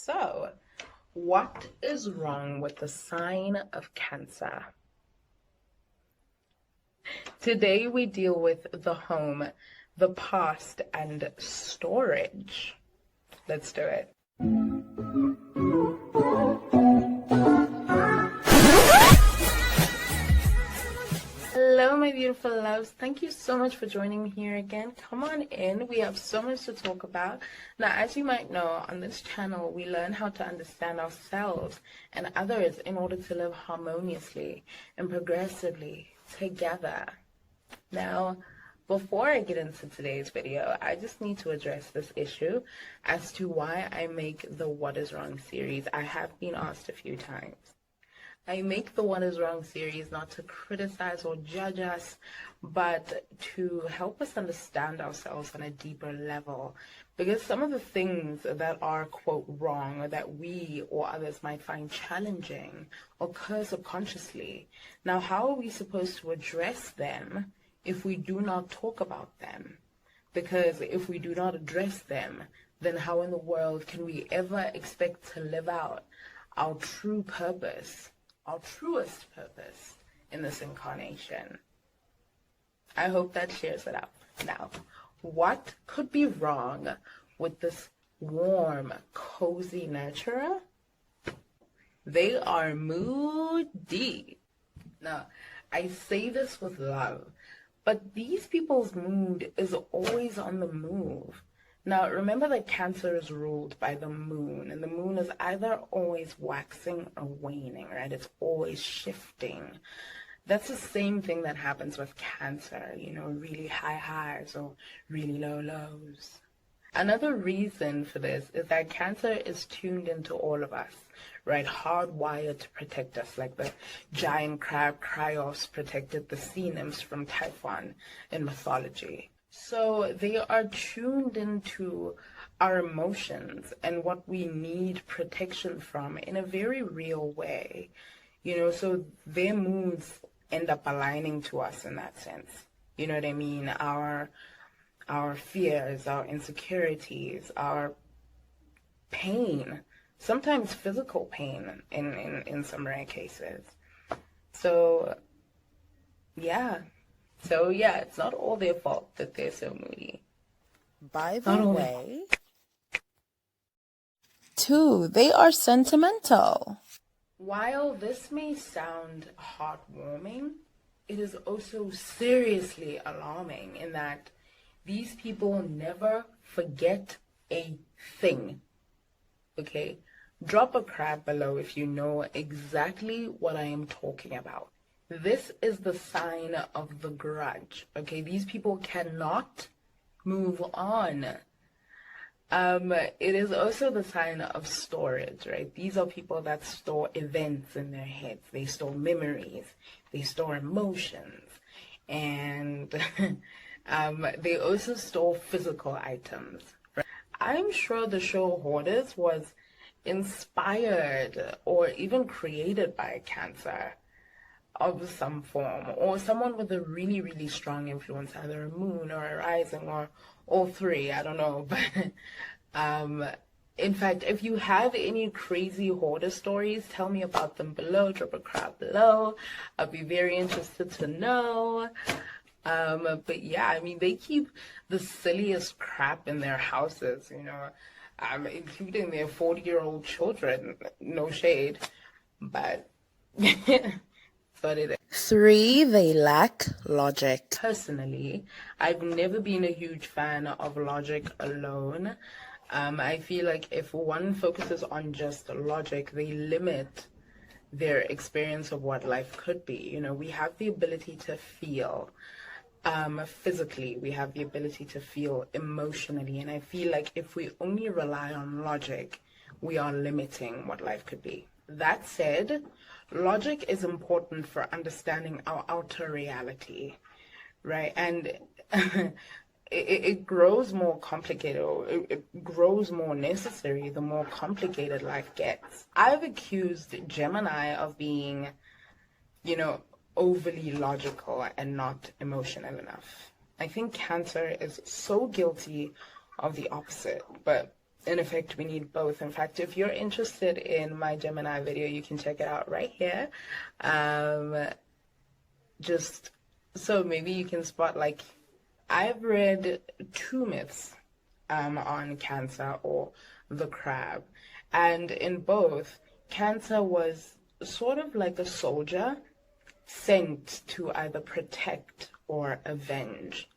So, what is wrong with the sign of Cancer? Today we deal with the home, the past, and storage. Let's do it. Hello, my beautiful loves. Thank you so much for joining me here again. Come on in. We have so much to talk about. Now, as you might know, on this channel, we learn how to understand ourselves and others in order to live harmoniously and progressively together. Now, before I get into today's video, I just need to address this issue as to why I make the What is Wrong series. I have been asked a few times. I make the What is Wrong series not to criticize or judge us, but to help us understand ourselves on a deeper level. Because some of the things that are, quote, wrong, or that we or others might find challenging, occur subconsciously. Now, how are we supposed to address them if we do not talk about them? Because if we do not address them, then how in the world can we ever expect to live out our true purpose? Our truest purpose in this incarnation? I hope that clears it up. Now, what could be wrong with this warm, cozy nurturer? They are moody. Now, I say this with love, but these people's mood is always on the move. Now, remember that Cancer is ruled by the moon, and the moon is either always waxing or waning, right? It's always shifting. That's the same thing that happens with Cancer, really high highs or really low lows. Another reason for this is that Cancer is tuned into all of us, right? Hardwired to protect us, like the giant crab Cryos protected the sea nymphs from Typhon in mythology. So they are tuned into our emotions and what we need protection from in a very real way. So their moods end up aligning to us in that sense. You know what I mean? Our fears, our insecurities, our pain, sometimes physical pain in some rare cases. So yeah, it's not all their fault that they're so moody. By the way, 2, they are sentimental. While this may sound heartwarming, it is also seriously alarming in that these people never forget a thing. Okay? Drop a crab below if you know exactly what I am talking about. This is the sign of the grudge. Okay? These people cannot move on. It is also the sign of storage, right? These are people that store events in their heads. They store memories. They store emotions. And they also store physical items. Right? I'm sure the show Hoarders was inspired or even created by Cancer of some form, or someone with a really, really strong influence, either a moon or a rising or all three, I don't know. But in fact, if you have any crazy hoarder stories, tell me about them below. Drop a crab below. I'll be very interested to know. But yeah, I mean, they keep the silliest crap in their houses, including their 40-year-old children. No shade, but but it is. 3, they lack logic. Personally, I've never been a huge fan of logic alone. I feel like if one focuses on just logic, they limit their experience of what life could be. We have the ability to feel physically, we have the ability to feel emotionally, and I feel like if we only rely on logic, we are limiting what life could be. That said, logic is important for understanding our outer reality, right? And it grows more complicated, or it grows more necessary the more complicated life gets. I've accused Gemini of being, overly logical and not emotional enough. I think Cancer is so guilty of the opposite, but in effect, we need both. In fact, if you're interested in my Gemini video, you can check it out right here. Just so maybe you can spot, like, I've read 2 myths on Cancer or the crab, and in both, Cancer was sort of like a soldier sent to either protect or avenge.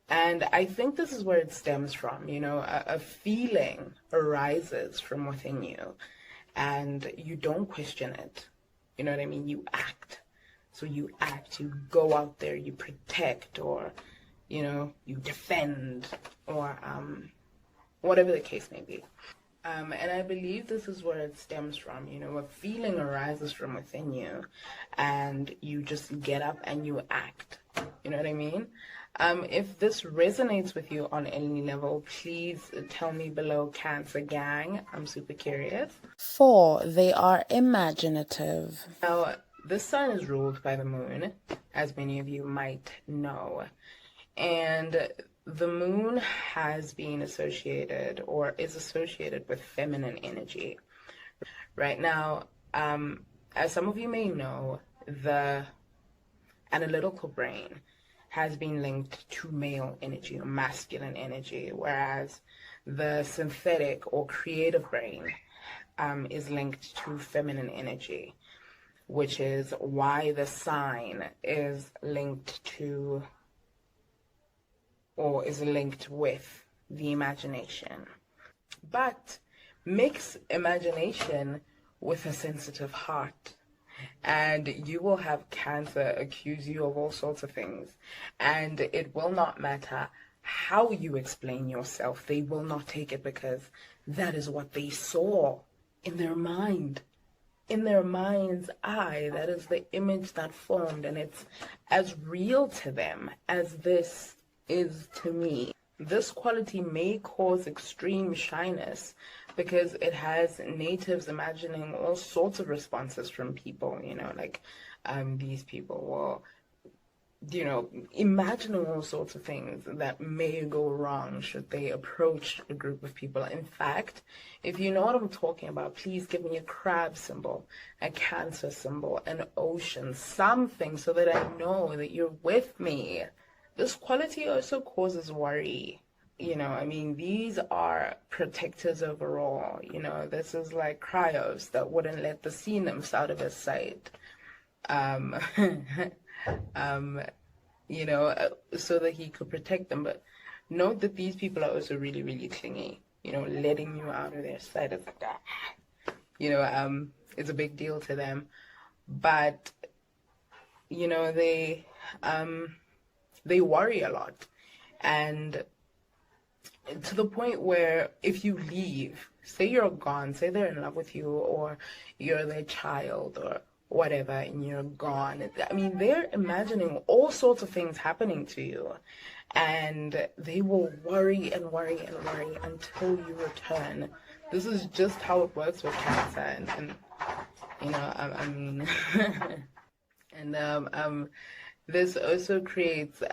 And I think this is where it stems from, you know, a feeling arises from within you and you don't question it. You know what I mean? You act. So you act, you go out there, you protect, or, you know, you defend, or whatever the case may be. And I believe this is where it stems from, you know, a feeling arises from within you and you just get up and you act. You know what I mean? If this resonates with you on any level, please tell me below, Cancer Gang. I'm super curious. 4. They are imaginative. Now, this sign is ruled by the moon, as many of you might know. And the moon has been associated or is associated with feminine energy. Right now, as some of you may know, the analytical brain has been linked to male energy or masculine energy, whereas the synthetic or creative brain is linked to feminine energy, which is why the sign is linked to or is linked with the imagination. But mix imagination with a sensitive heart, and you will have Cancer accuse you of all sorts of things, and it will not matter how you explain yourself. They will not take it because that is what they saw in their mind. In their mind's eye, that is the image that formed, and it's as real to them as this is to me. This quality may cause extreme shyness because it has natives imagining all sorts of responses from people, you know, like these people will, you know, imagining all sorts of things that may go wrong should they approach a group of people. In fact, if you know what I'm talking about, please give me a crab symbol, a Cancer symbol, an ocean, something so that I know that you're with me. This quality also causes worry. You know, I mean, these are protectors overall. You know, this is like Cryos that wouldn't let the sea nymphs out of his sight. You know, so that he could protect them. But note that these people are also really, really clingy. You know, letting you out of their sight is like that. You know, it's a big deal to them. But, you know, they worry a lot, and to the point where if you leave, say you're gone, say they're in love with you or you're their child or whatever, and you're gone, I mean, they're imagining all sorts of things happening to you, and they will worry and worry and worry until you return. This is just how it works with Cancer, and you know, I mean, and this also creates,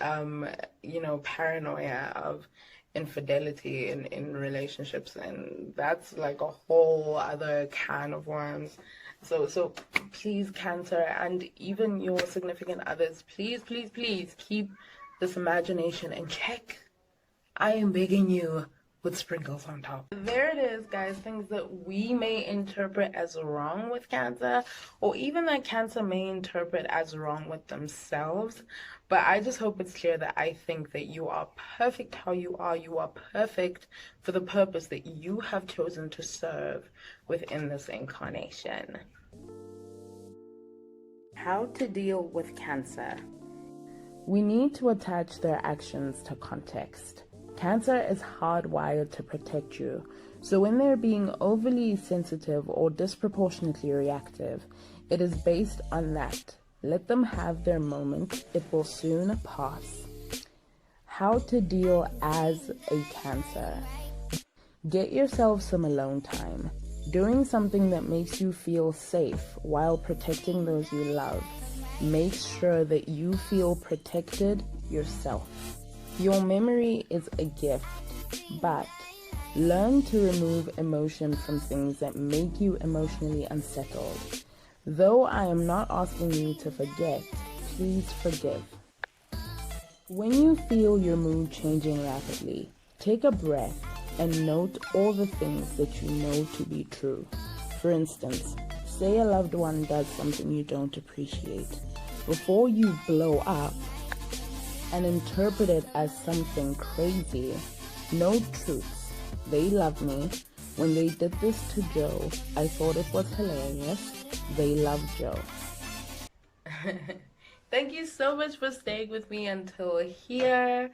you know, paranoia of infidelity in relationships, and that's like a whole other can of worms. So please, Cancer, and even your significant others, please, please, please keep this imagination in check. I am begging you, with sprinkles on top. There it is, guys. Things that we may interpret as wrong with Cancer, or even that Cancer may interpret as wrong with themselves. But I just hope it's clear that I think that you are perfect how you are. You are perfect for the purpose that you have chosen to serve within this incarnation. How to deal with Cancer. We need to attach their actions to context. Cancer is hardwired to protect you, so when they're being overly sensitive or disproportionately reactive, it is based on that. Let them have their moment, it will soon pass. How to deal as a Cancer. Get yourself some alone time, doing something that makes you feel safe while protecting those you love. Make sure that you feel protected yourself. Your memory is a gift, but Learn to remove emotion from things that make you emotionally unsettled. Though I am not asking you to forget, please forgive. When you feel your mood changing rapidly, take a breath and note all the things that you know to be true. For instance, say a loved one does something you don't appreciate. Before you blow up and interpret it as something crazy, note truths. They love me. When they did this to Joe, I thought it was hilarious. They love Joe. Thank you so much for staying with me until here.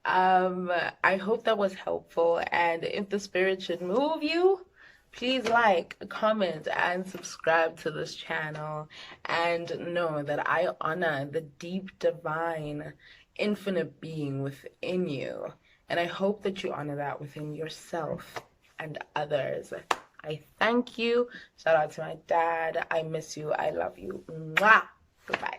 I hope that was helpful, and if the spirit should move you, please like, comment, and subscribe to this channel, and know that I honor the deep, divine, infinite being within you, and I hope that you honor that within yourself and others. I thank you. Shout out to my dad. I miss you. I love you. Mwah! Goodbye.